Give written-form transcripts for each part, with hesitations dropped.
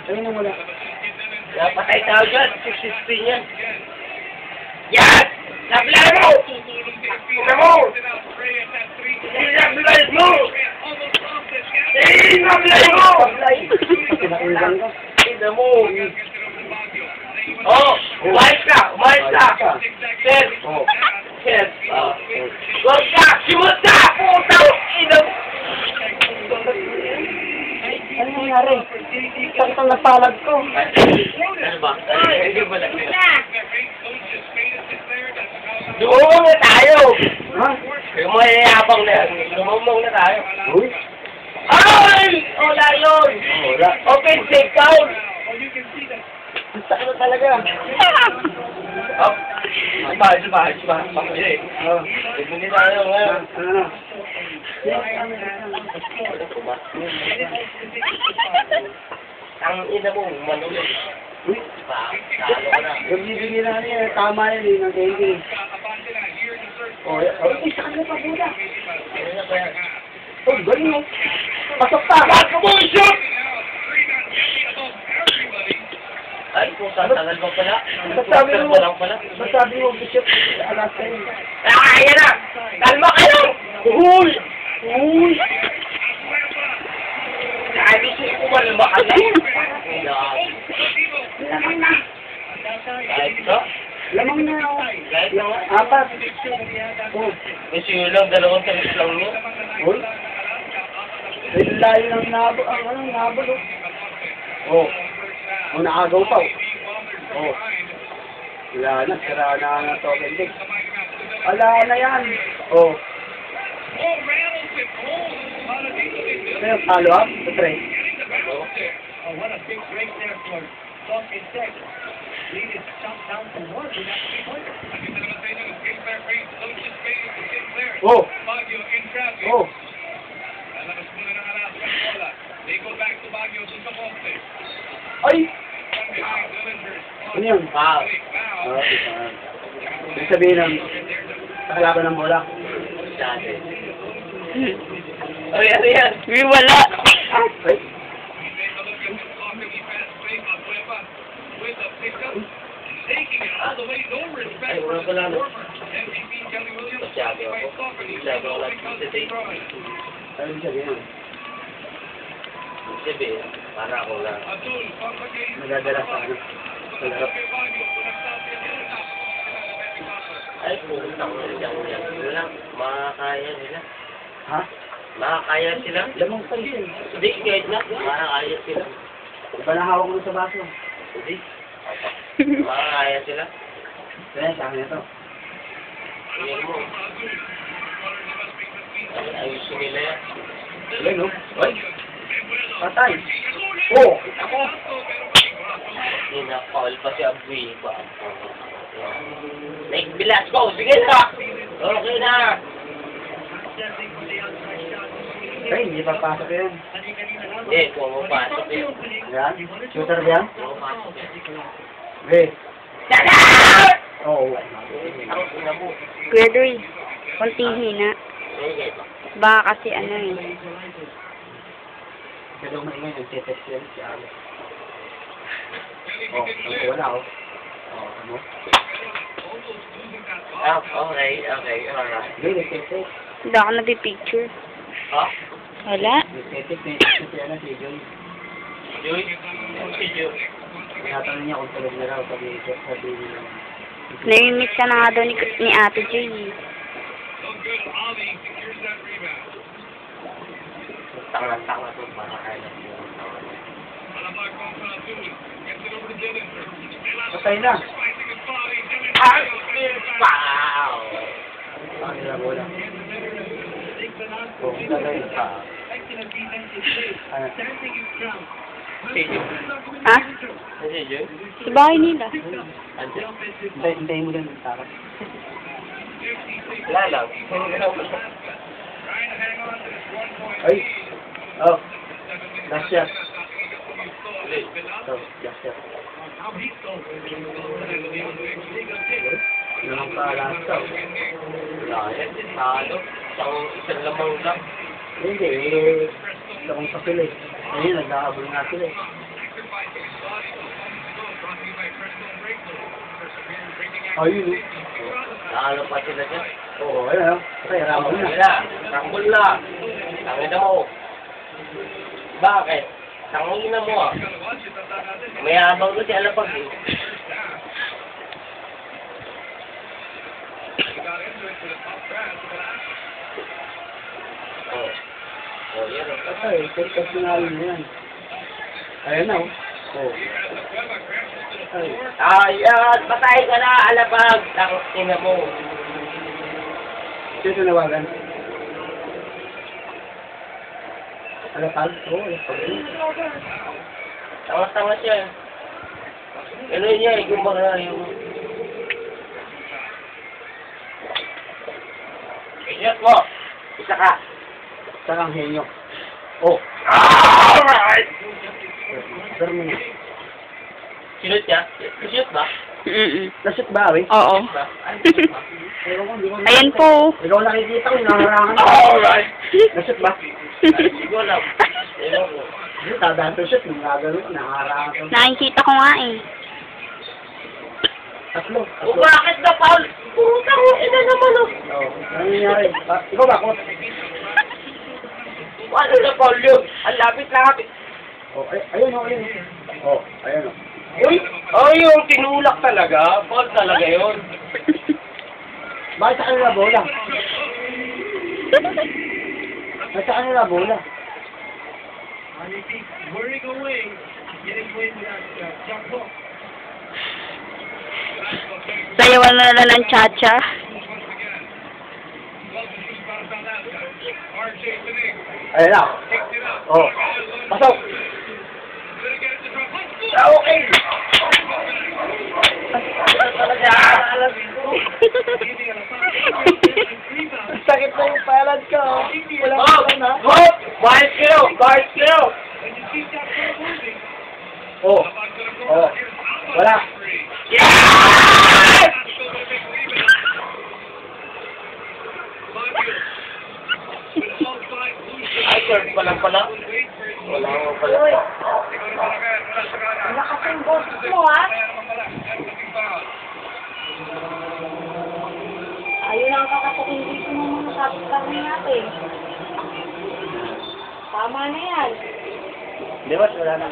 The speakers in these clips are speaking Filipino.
Ayun ang wala. Napatay tao dyan. 616 yan. Yan! Nablay mo! Ina mo! Nablay mo! Nablay mo! Pinakulitan ka. Ina mo! Oh! Umayos ka! Umayos ka! Sir! Sir! Huwag ka! Simot ka! Putang ina mo! Ano nangyari? Sakit ang napalag ko. Ano ba? Hindi ba lang? Lumumong na tayo! Ha? Yung mga yayabang na yan, lumumong na tayo. Uy? Ay! Wala yun! Wala. Open take down! Ang sakit na talaga. Oh! Suba. Pamili. Oh. Hindi tayo ngayon. Ano na? Ang ina mo, manulog. Uy? Talo ka na. Bibili na niya. Tama yan eh. Ng candy. Oh, ay, sa kanila pa muna. Ano na ba yan? Oh, galing mo. Pasok pa. Ba't mo shoot? Ay, kung tatangal mo pala. Sabi mo, Tatangal lang pala. sabi mo, Bishop, alas kayo. Ah, yan na! Kalma kayo! Uy! Uy! Sabi ko kumalma ka na. Lamang na. Kahit ka? Lamang na. Kahit na nga. Apat. Oh. Kasi yun lang, 2 talis lang yun. Uy. Ay, layo ng nabo. Ang nabol. Oh. Oh, nakagaw pa. Oh. Wala na. Sira na ang token deck. Wala na yan. Oh. Ito yung follow-up. Ito, Trey. What a big break there for Talking Tech. Lead is chopped down to 1 with that 3-pointer. Oh. Baguio in traffic. Oh. Lalabas muna ng Alaska ang bola. They go back to Baguio dun sa poste. Ay! From behind, Lillingers. Ano yun? Wow. Oh, ibig sabihin ng sa kalaban ng bola. Dati. Ay, ano yan? Wala. Ay. With a pickup, taking it all the way, no respect Ay, for wala the pala. performer. MVP Kelly Williams. Masyado ako. Masyado ako lang today. Ano yung sabihin? Sabi, para ako lang. Azul, Pampagay. Nagdadala sa ano? Sa larap. Ay, pumunta ko na dyan. Wala, makakaya nila. Ha? Makakaya sila. Lamang pa yun. Hindi, kahit na. Makakaya sila. Iba na hawak mo sa baso. Hindi. Makakaya sila. Kaya sa akin ito. Tingnan mo. Ay, ayusin nila yan. Ayun, no? Ay! Patay. Oh! Ako. Pinakawal pa si Abui. Nick Velasco, sige na! Okay na! Ay, hindi pa pasok yun. Hindi, pumapasok yun. Yan? Shooter yan? Pumapasok yun. Okay. Tada! Oo. Ang ina mo. Kuya Doy, konting hina. Sige. Baka kasi ano eh. Kasi maingay, nagtitext yan si Alex. Oh, wala oh. Oh, ano? Ah, okay, alright. Hindi, nagtitext. Hindi ako nabipicture. Ha? Wala. Nagtitext si ano, si Joy. Joy? Si Joy. Tinatanong niya kung tulog na raw, sabi niya. Nai-miss ka na nga daw ni Ate Joy. Tanga-tanga to, makakaya siya. Patay na. Ah! Wow! Ano na bola? Oh, tagay pa. Ano? Si Joy? Ha? Si Joy? Sa bahay nila. Andiyan? Hintayin mo lang yung tarap. Wala lang. Ay! Oh! Last shot. Ulit. Oh, last shot. Naman pa last shot. Wala yan. Talo. Isang lamang lang. Hindi, isa kong kapil eh. Ayun, nag-aabol nga sila eh. Ayun. Ano pa sila dyan? Oo, ayun. Okay, ramon na. Wala. Tanggol na. Tangina mo. Bakit? Tangina mo ah. May abang ko si Alapag eh. Oh. Oh, yan o. Okay, personal na yan. Ayan na, oh. Oh. Ay. Ayan! Patay ka na, Alapag! Tangina mo. Sino tinawagan? Alapag? Oo, alapag. Tanga-tanga siya. Ano niya eh, kumbaga yung... Inyot mo! Isa ka! Sakang henyo. Oh. Alright! Pero mo na. Sinut niya? Sinut ba? Nasip ba, Awi? Oo. Ba? Ay, ba? Ewan ko, hindi ko Ayan po. Ikaw nakikita ko, nangarangan. Alright! Nasip ba? Hindi ko alam. Ewan ko. Hindi, tadaan to shit. Nung gagawin ko, nangarangan ko. Nakikita ko nga eh. Tatlo. O bakit na, Paul? Putang ina naman oh. Oo. Ano nangyari? Ikaw ba, Kot? Ano na, Paul yun? Ang lapit-lapit. Oh, ayun, oh, ayun. Oh, ayun, oh. Uy! Ay, yung tinulak talaga. Paul talaga yun. Bakit sa kanila bola? Bakit sa kanila bola? On your feet, whirling away, getting away with that jump hook. Sayawan na lang ng cha-cha. Ayun na. Oh. Pasok. Okay! Talaga. Sakit na yung palad ko. Wala Oh! na. Oh! Guard kayo! Guard kayo! Oh. Oh. Wala. Yes! Ay, third pa lang pala. Wala mo pala. Lakas yung boss mo ah. Ayun ang kakatukin dito ng mga kapit-kapit natin. Tama na yan. Di ba? Wala na.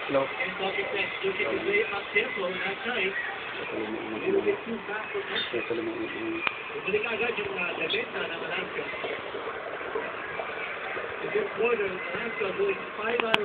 Hello. Look at the way up tempo that time. It'll get too fast for them. Balik agad yung labenta ng Alaska. The good quarter, Alaska going 5 out of